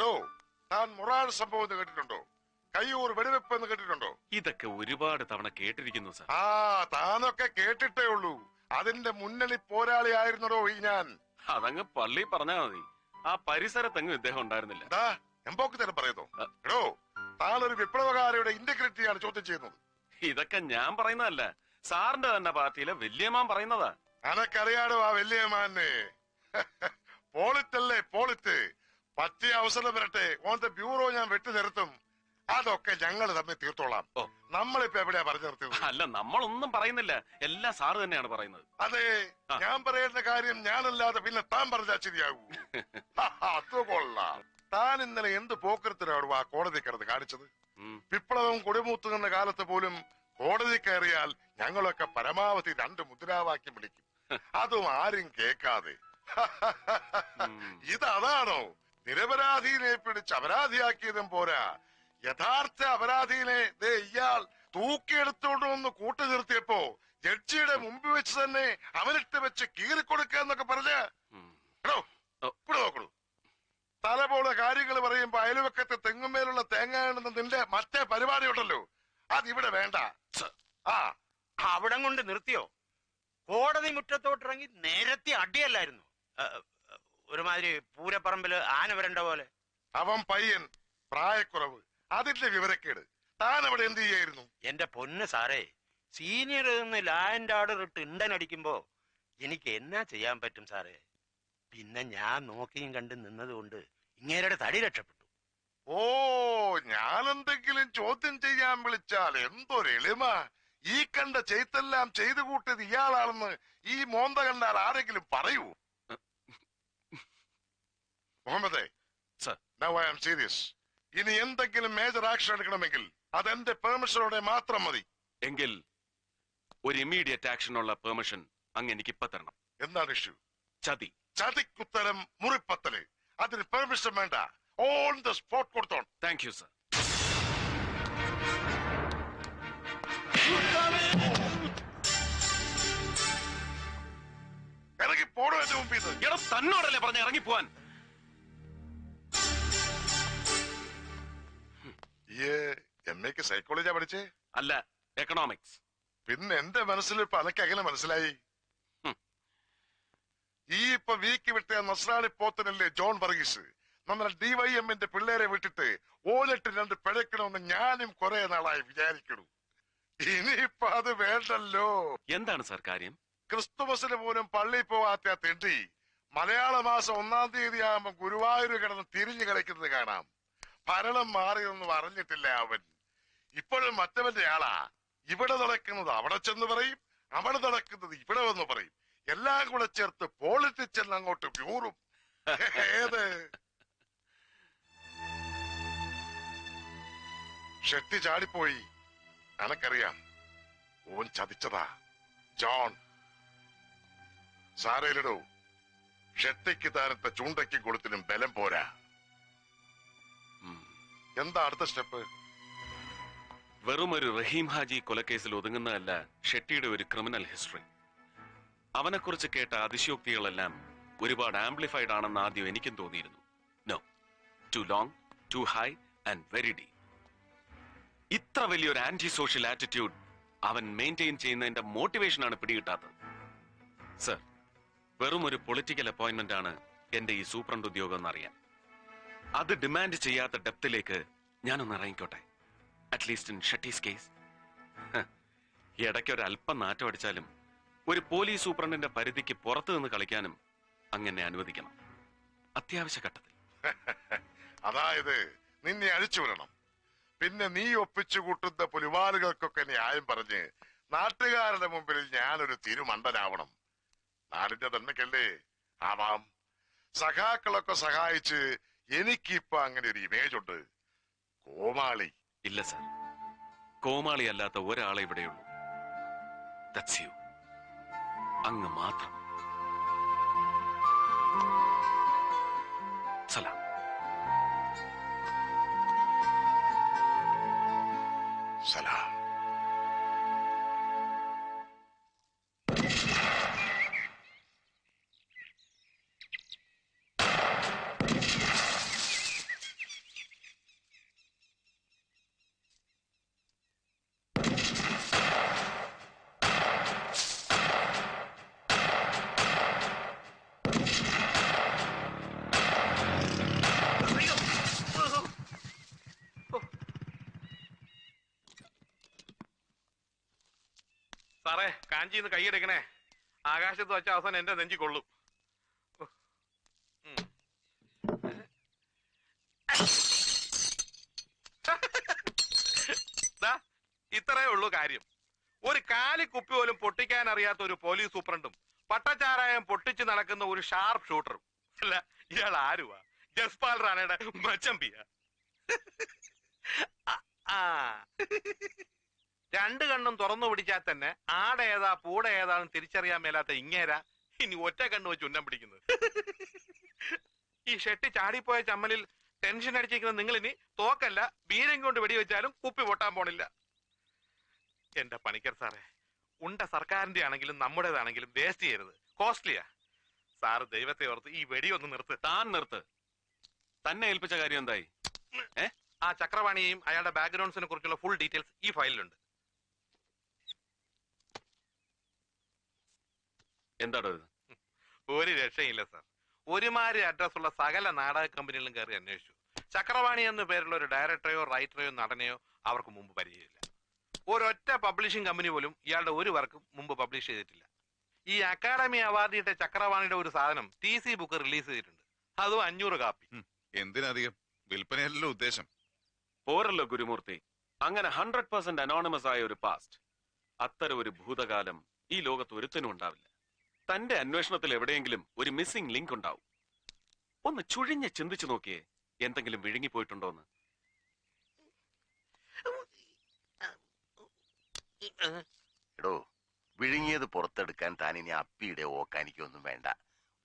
എടോ, താൻ മൊറാൾ സംഭവം എന്ന് കേട്ടിട്ടുണ്ടോ? കയ്യൂർ വെടിവെപ്പ് എന്ന് കേട്ടിട്ടുണ്ടോ? ഇതൊക്കെ ഒരുപാട് തവണ കേട്ടിരിക്കുന്നു സാർ. ആ, താനൊക്കെ കേട്ടിട്ടേ ഉള്ളൂ. അതിന്റെ മുന്നണി പോരാളി ആയിരുന്നടോ ഈ ഞാൻ. അതങ്ങ് പള്ളി പറഞ്ഞാ മതി. ആ പരിസരത്തെങ്ങും ഇദ്ദേഹം ഉണ്ടായിരുന്നില്ല. എമ്പോക്ക് തന്നെ പറയുന്നു. എടോ, താനൊരു വിപ്ലവകാരിയുടെ ഇന്റഗ്രിറ്റിയാണ് ചോദ്യം ചെയ്യുന്നത്. ഇതൊക്കെ ഞാൻ പറയുന്നതല്ല, സാറിന്റെ തന്നെ പാർട്ടിയിലെ വല്യമാൻ പറയുന്നതാ. അനക്കറിയാടോ ആ വല്യമാനെ? പോളിറ്റല്ലേ പോളിറ്റ്. പറ്റിയ അവസരം വരട്ടെ, ഓന്റെ ബ്യൂറോ ഞാൻ വെട്ടി നിർത്തും. അതൊക്കെ ഞങ്ങൾ തമ്മിൽ തീർത്തോളാം. നമ്മളിപ്പോ എവിടെയാ പറഞ്ഞു നിർത്തിയത്? അല്ല, നമ്മളൊന്നും പറയുന്നില്ല, എല്ലാം സാറ് തന്നെയാണ് പറയുന്നത്. അതെ, ഞാൻ പറയുന്ന കാര്യം ഞാനല്ലാതെ പിന്നെ താൻ പറഞ്ഞാൽ ശരിയാകൂ. അത് കൊള്ളാം. താൻ ഇന്നലെ എന്ത് പോക്കരത്തിനാണ് ആ കോടതി കിടന്ന് കാണിച്ചത്? വിപ്ലവം കൊടിമൂത്തുന്ന കാലത്ത് പോലും കോടതി കയറിയാൽ ഞങ്ങളൊക്കെ പരമാവധി 2 മുദ്രാവാക്യം വിളിക്കും, അതും ആരും കേൾക്കാതെ. ഇതാണോ നിരപരാധിനെ പിടിച്ച് അപരാധിയാക്കിയതും പോരാ, യഥാർത്ഥ അപരാധിനെ ഇയാൾ തൂക്കിയെടുത്തോണ്ട് വന്ന് കൂട്ടു നിർത്തിയപ്പോ ജഡ്ജിയുടെ മുമ്പിൽ വെച്ച് തന്നെ അവനിട്ട് വെച്ച് കീറിക്കൊടുക്കുക എന്നൊക്കെ പറഞ്ഞ് ഇവിടെ നോക്കണു. തല പോലെ കാര്യങ്ങൾ പറയുമ്പോ അയൽവക്കത്തെ തെങ്ങുമേലുള്ള തേങ്ങ നിന്റെ മറ്റേ പരിപാടി ഉണ്ടല്ലോ, അതിവിടെ വേണ്ട. അവിടം കൊണ്ട് നിർത്തിയോ? കോടതി മുറ്റത്തോട്ടിറങ്ങി നേരത്തെ അടിയല്ലായിരുന്നു? ഒരുമാതിരി പൂരപ്പറമ്പില് ആന വരണ്ട പോലെ. അവൻ പയ്യൻ, പ്രായക്കുറവ്, അതിന്റെ വിവരക്കേട്. താൻ അവിടെ എന്ത് ചെയ്യായിരുന്നു? എന്റെ പൊന്ന് സാറേ, സീനിയർ നിന്ന് ലാ ആൻഡ് ഓർഡർ ഇട്ട് ഇണ്ടനടിക്കുമ്പോ എനിക്ക് എന്നാ ചെയ്യാൻ പറ്റും സാറേ? പിന്നെ ഞാൻ നോക്കിയും കണ്ട് നിന്നതുകൊണ്ട് ഇങ്ങേരുടെ തടി രക്ഷപ്പെട്ടു. ഓ, ഞാനെന്തെങ്കിലും ചോദ്യം ചെയ്യാൻ വിളിച്ചാൽ എന്തൊരു എളിമ! ഈ കണ്ട ചെയ്തെല്ലാം ചെയ്തു കൂട്ടിയത് ഇയാളാണെന്ന് ഈ മോന്ത കണ്ടാൽ ആരെങ്കിലും പറയൂ? മുഹമ്മദേ, now I am serious. ഇനി എന്തെങ്കിലും മേജർ ആക്ഷൻ എടുക്കണമെങ്കിൽ അതെന്റെ പെർമിഷനോടെ മാത്രം മതി. എങ്കിൽ ഒരു ഇമ്മീഡിയറ്റ് ആക്ഷനുള്ള പെർമിഷൻ അങ്ങ് എനിക്ക് ഇപ്പൊ തരണം. എന്താണ് ഇഷ്യൂ? ചതി. ചതിക്കുത്തരം മുറിപ്പത്തല്. അതിന് പെർമിഷൻ വേണ്ട, ഓൺ ദ സ്പോട്ട് കൊടുത്തോൺ. Thank you sir. ഇറങ്ങി പോടോ എന്റെ മുമ്പിൽ നിന്ന്. എടാ, തന്നോടല്ലേ പറഞ്ഞ ഇറങ്ങിപ്പോവാൻ? എമ്മയ്ക്ക് സൈക്കോളജിയാ പഠിച്ചേ? അല്ല, എക്കണോമിക്സ്. പിന്നെ എന്റെ മനസ്സിൽ ഇപ്പൊ അനക്ക് എങ്ങനെ മനസ്സിലായി? ഈ ഇപ്പൊ വീക്ക് വിട്ട നസ്രാണി പോത്തനല്ലേ ജോൺ വർഗീസ്, നമ്മുടെ DYMന്റെ പിള്ളേരെ വിട്ടിട്ട് ഓലിട്ട് 2 പിഴക്കണമെന്ന് ഞാനും കുറെ നാളായി വിചാരിക്കണു. ഇനിയിപ്പൊ അത് വേണ്ടല്ലോ. എന്താണ് സാർ കാര്യം? ക്രിസ്തുമസിന് പോലും പള്ളിയിൽ പോകാത്ത തെണ്ടി മലയാള മാസം 1-ാം തീയതി ആകുമ്പോ ഗുരുവായൂർ കിടന്ന് തിരിഞ്ഞു കളിക്കുന്നത് കാണാം. ഭരണം മാറിയൊന്നും അറിഞ്ഞിട്ടില്ല അവൻ. ഇപ്പോഴും മറ്റവന്റെ ആളാ. ഇവിടെ നടക്കുന്നത് അവിടെ ചെന്ന് പറയും, അവിടെ നടക്കുന്നത് ഇവിടെ വന്ന് പറയും. എല്ലാം കൂടെ ചേർത്ത് പോളിറ്റിക്സ് എല്ലാം അങ്ങോട്ട് പ്യൂറും. ഏത് ഷെട്ടി ചാടിപ്പോയി, എനക്കറിയാം. ഓൻ ചതിച്ചതാ ജോൺ. സാരയിലിടൂ, ഷെട്ടിക്ക് താരത്തെ ചൂണ്ടയ്ക്ക് കൊടുത്തിനും ബലം പോരാ. എന്താ അടുത്ത സ്റ്റെപ്പ്? വെറും ഒരു റഹീം ഹാജി കൊലക്കേസിൽ ഒതുങ്ങുന്നതല്ല ഷെട്ടിയുടെ ഒരു ക്രിമിനൽ ഹിസ്റ്ററി. അവനെക്കുറിച്ച് കേട്ട അതിശയോക്തികളെല്ലാം ഒരുപാട് ആംപ്ലിഫൈഡ് ആണെന്ന് ആദ്യം എനിക്കും തോന്നിയിരുന്നു. No, too long, too high and very deep. ഇത്ര വലിയൊരു ആന്റി സോഷ്യൽ ആറ്റിറ്റ്യൂഡ് അവൻ മെയിൻറ്റെയിൻ ചെയ്യുന്നതിന്റെ മോട്ടിവേഷനാണ് പിടികിട്ടാത്തത്. സർ, വെറും ഒരു പൊളിറ്റിക്കൽ അപ്പോയിന്റ്മെന്റ് ആണ് എന്റെ ഈ സൂപ്രണ്ട് ഉദ്യോഗം എന്നറിയാൻ. അത് ഡിമാൻഡ് ചെയ്യാത്ത ഡെപ്തിലേക്ക് ഞാനൊന്ന് ഇറങ്ങിക്കോട്ടെ, അറ്റ്ലീസ്റ്റ് ഇൻ ഷട്ടീസ് കേസ്. ഇടയ്ക്കൊരു അല്പം നാറ്റം അടിച്ചാലും ഒരു പോലീസ് സൂപ്രണ്ടിന്റെ പരിധിക്ക് പുറത്തു നിന്ന് കളിക്കാനും അങ്ങനെ അനുവദിക്കണം, അത്യാവശ്യ ഘട്ടത്തിൽ. അതായത് നിന്നെ അഴിച്ചുവിടണം. പിന്നെ നീ ഒപ്പിച്ചു കൂട്ടുന്ന പുലിവാലുകൾക്കൊക്കെ ന്യായം പറഞ്ഞ് നാട്ടുകാരുടെ മുമ്പിൽ ഞാനൊരു തിരുമണ്ടനാവണം. നാടിന്റെ തന്മയ്ക്കല്ലേ ആവാം. സഖാക്കളൊക്കെ സഹായിച്ച് എനിക്കിപ്പോ അങ്ങനെ ഒരു ഇമേജ് ഉണ്ട്. കോമാളി ഇല്ല സർ, കോമാളി അല്ലാത്ത ഒരാളെ ഇവിടെയുള്ളൂ. That's U. അങ്ങ് മാത്രം. സലാം. സലാം. സാറേ കാഞ്ചിന്ന് കൈയെടുക്കണേ. ആകാശത്ത് വെച്ച അവസാനം എന്റെ നെഞ്ചി കൊള്ളും. ഇത്രയേ ഉള്ളൂ കാര്യം. ഒരു കാലി കുപ്പി പോലും പൊട്ടിക്കാൻ അറിയാത്ത ഒരു പോലീസ് സൂപ്രണ്ടും പട്ടച്ചാരായം പൊട്ടിച്ച് നടക്കുന്ന ഒരു ഷാർപ്പ് ഷൂട്ടറും. അല്ല, ഇയാൾ ആരുവാ? ജസ്പാൽ റാണയുടെ മച്ചമ്പിയ. രണ്ടു കണ്ണും തുറന്നു പിടിച്ചാൽ തന്നെ ആടെ ഏതാ പൂട ഏതാന്ന് തിരിച്ചറിയാൻ മേലാത്ത ഇങ്ങേരാ ഇനി ഒറ്റ കണ്ണു വെച്ച് ഉന്നം പിടിക്കുന്നത്. ഈ ഷെട്ടി ചാടിപ്പോയ ചമ്മലിൽ ടെൻഷൻ അടിച്ചിരിക്കുന്ന നിങ്ങൾ ഇനി തോക്കല്ല ബീരം കൊണ്ട് വെടിവെച്ചാലും കുപ്പി പൊട്ടാൻ പോണില്ല. എന്റെ പണിക്കർ സാറേ, ഉണ്ട സർക്കാരിന്റെ ആണെങ്കിലും നമ്മുടേതാണെങ്കിലും വേസ്റ്റ് ചെയ്യരുത്. കോസ്റ്റ്ലിയാ. സാറ് ദൈവത്തെ ഓർത്ത് ഈ വെടി ഒന്ന് നിർത്ത്. താൻ നിർത്ത്. തന്നെ ഏൽപ്പിച്ച കാര്യം എന്തായി? ആ ചക്രവാണിയെയും അയാളുടെ ബാക്ക്ഗ്രൗണ്ട്സിനെ കുറിച്ചുള്ള ഫുൾ ഡീറ്റെയിൽസ് ഈ ഫയലിലുണ്ട്. എന്താടോ ഇത്? ഒരു രക്ഷയില്ല സാർ. ഒരുമാതിരി അഡ്രസ് ഉള്ള സകല നാടക കമ്പനികളിലും കയറി അന്വേഷിച്ചു. ചക്രവാണി എന്ന പേരുള്ള ഒരു ഡയറക്ടറെയോ റൈറ്ററെയോ നടനെയോ അവർക്ക് മുമ്പ് പരിചയമില്ല. ഒരൊറ്റ പബ്ലിഷിംഗ് കമ്പനി പോലും ഇയാളുടെ ഒരു വർക്കും മുമ്പ് പബ്ലിഷ് ചെയ്തിട്ടില്ല. ഈ അക്കാഡമി അവാർഡ് കിട്ടിയ ചക്രവാണിയുടെ ഒരു സാധനം TC ബുക്ക് റിലീസ് ചെയ്തിട്ടുണ്ട്. അതും 500 കാപ്പി. എന്തിനധികം? വിൽപ്പനയല്ലോ ഉദ്ദേശം. പോരല്ലോ ഗുരുമൂർത്തി. അങ്ങനെ 100% അനോണിമസ് ആയ ഒരു പാസ്റ്റ്, അത്തരം ഒരു ഭൂതകാലം ഈ ലോകത്ത് ഒരുത്തനും ഉണ്ടാവില്ല. തന്റെ അന്വേഷണത്തിൽ എവിടെയെങ്കിലും ഒരു മിസ്സിംഗ് ലിങ്ക് ഉണ്ടാവും. ഒന്ന് ചുഴിഞ്ഞ് ചിന്തിച്ചു നോക്കിയേ, എന്തെങ്കിലും വിഴുങ്ങിപ്പോയിട്ടുണ്ടോന്ന്. എടോ, വിഴുങ്ങിയത് പുറത്തെടുക്കാൻ താൻ ഇനി അപ്പിയുടെ ഓക്കാനിക്കൊന്നും വേണ്ട.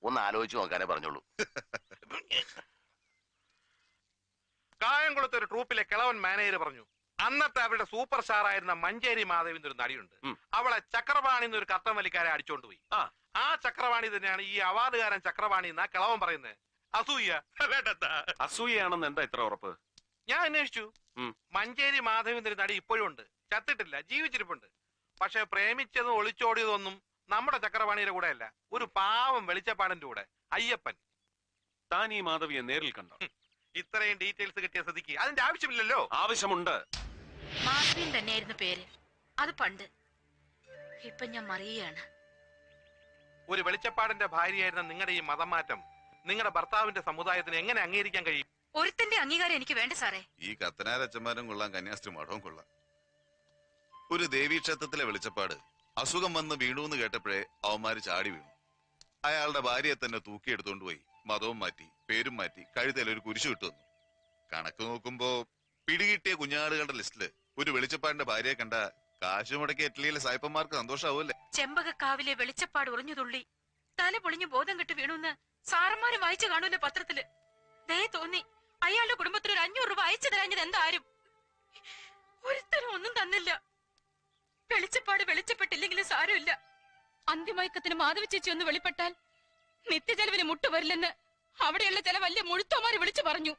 ഒന്ന് ആലോചിച്ച് നോക്കാനേ പറഞ്ഞോളൂ. കായംകുളത്ത് ഒരു ട്രൂപ്പിലെ കിളവൻ മാനേജർ പറഞ്ഞു, അന്നത്തെ അവരുടെ സൂപ്പർ സ്റ്റാർ ആയിരുന്ന മഞ്ചേരി മാധവിന്റെ ഒരു നടിയുണ്ട്. അവളെ ചക്രവാണി എന്നൊരു കട്ടൻ വലിക്കാരെ അടിച്ചോണ്ട് പോയി. ആ ചക്രവാണി തന്നെയാണ് ഈ അവാർഡുകാരൻ ചക്രവാണി എന്നാ കിളവൻ പറയുന്നത്. അസൂയ. അസൂയാണെന്ന് എന്താ ഇത്ര ഉറപ്പ്? ഞാൻ അന്വേഷിച്ചു. മഞ്ചേരി മാധവിന്റെ നടി ഇപ്പോഴും ഉണ്ട്. ചത്തിട്ടില്ല, ജീവിച്ചിരിപ്പുണ്ട്. പക്ഷെ പ്രേമിച്ചതും ഒളിച്ചോടിയതൊന്നും നമ്മുടെ ചക്രവാണിയുടെ കൂടെ അല്ല, ഒരു പാവം വെളിച്ചപ്പാടന്റെ കൂടെ, അയ്യപ്പൻ. താൻ ഈ മാധവിയെ നേരിൽ കണ്ടോ? ഇത്രയും ഡീറ്റെയിൽസ് കിട്ടിയ സ്ഥിതിക്ക് അതിന്റെ ആവശ്യമില്ലല്ലോ. ആവശ്യമുണ്ട്. മാധവിൻ തന്നെയായിരുന്നു പേര്. അത് പണ്ട്. ഇപ്പൊ ഞാൻ മറിയാണ്. ഒരു വെളിച്ചപ്പാടിന്റെ ഭാര്യയായിരുന്ന നിങ്ങളുടെ ഈ മതം മാറ്റം നിങ്ങളുടെ ഭർത്താവിന്റെ സമുദായത്തിന് എങ്ങനെ അംഗീകരിക്കാൻ കഴിയും? ഒരുത്തന്റെ അംഗീകാരം എനിക്ക് വേണ്ട സാറേ. ഈ കത്തനാരച്ചന്മാരും കൊള്ളാം, കന്യാസ്ത്രീ മഠവും കൊള്ളാം. ഒരു ദേവീക്ഷേത്രത്തിലെ വെളിച്ചപ്പാട് അസുഖം വന്ന് വീണൂന്ന് കേട്ടപ്പോഴേ അവന്മാര് ചാടി വീണു. അയാളുടെ ഭാര്യയെ തന്നെ തൂക്കിയെടുത്തോണ്ട് പോയി മതവും മാറ്റി പേരും മാറ്റി കഴുത്തിൽ ഒരു കുരിശു ഇട്ടു വന്നു. കണക്ക് നോക്കുമ്പോ പിടികിട്ടിയ കുഞ്ഞാടുകളുടെ ലിസ്റ്റില് ഒരു വെളിച്ചപ്പാടിന്റെ ഭാര്യയെ കണ്ട കാശ് മുടക്കി ഇറ്റലിയിലെ സായിപ്പന്മാർക്ക് സന്തോഷാവൂല്ലേ? ചെമ്പകക്കാവിലെ വെളിച്ചപ്പാട് ഉറഞ്ഞു തുള്ളി തല പൊളിഞ്ഞു ബോധം കെട്ട് വീണുന്ന് സാറന്മാര് വായിച്ചു കാണൂല്ലേ പത്രത്തില്. ദേ തോന്നി അയാളുടെ കുടുംബത്തിന് ഒരു 500 രൂപ അയച്ചു തരാഞ്ഞത് എന്താരും. ഒരുത്തരും ഒന്നും തന്നില്ല. വെളിച്ചപ്പാട് വെളിച്ചപ്പെട്ടില്ലെങ്കിലും സാരമില്ല. അന്തിമയക്കത്തിന് മാധവി ചേച്ചി ഒന്ന് വെളിപ്പെട്ടാൽ നിത്യചെലവിന് മുട്ടുവരില്ലെന്ന് അവിടെയുള്ള ചില വലിയ മുഴുത്തോമാര് വിളിച്ചു പറഞ്ഞു.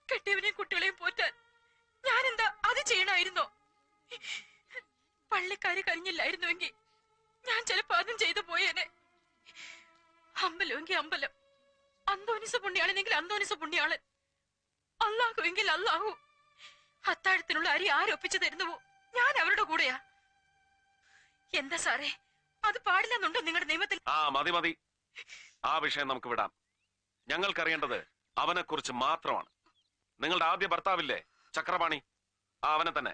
കെട്ടിയവനെയും കുട്ടികളെയും പോറ്റാൻ ഞാനെന്താ അത് ചെയ്യണമായിരുന്നോ? പള്ളിക്കാര് കഴിഞ്ഞില്ലായിരുന്നുവെങ്കിൽ ഞാൻ ചിലപ്പോ അതും ചെയ്തു പോയേനെ. അമ്പലമെങ്കിൽ അമ്പലം, അന്തോനിസ പുണ്യാളനെങ്കിൽ അന്തോനിസ പുണ്യാളൻ, അല്ലാഹുവെങ്കിൽ അല്ലാഹു. അത്താഴത്തിനുള്ള അരി ആരൊപ്പിച്ചു തരുന്നുവോ ഞാൻ അവരുടെ കൂടെയാ. എന്താ സാറേ, അത് പാടില്ലെന്നുണ്ടോ നിങ്ങളുടെ നിയമത്തിൽ? മതി മതി, ആ വിഷയം നമുക്ക് വിടാം. ഞങ്ങൾക്കറിയേണ്ടത് അവനെ കുറിച്ച് മാത്രമാണ്. നിങ്ങളുടെ ആദ്യ ഭർത്താവില്ലേ ചക്രപാണി, അവനെ തന്നെ.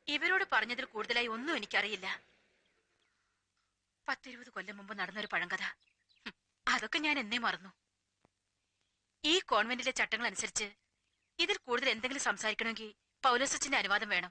ഇവരോട് പറഞ്ഞതിൽ കൂടുതലായി ഒന്നും എനിക്കറിയില്ല. 10-20 കൊല്ലം മുമ്പ് നടന്നൊരു പഴങ്കഥ, അതൊക്കെ ഞാൻ എന്നേ മറന്നു. ഈ കോൺവെന്റിലെ ചട്ടങ്ങൾ അനുസരിച്ച് ഇതിൽ കൂടുതൽ എന്തെങ്കിലും സംസാരിക്കണമെങ്കിൽ പൗലോസച്ചന്റെ അനുവാദം വേണം.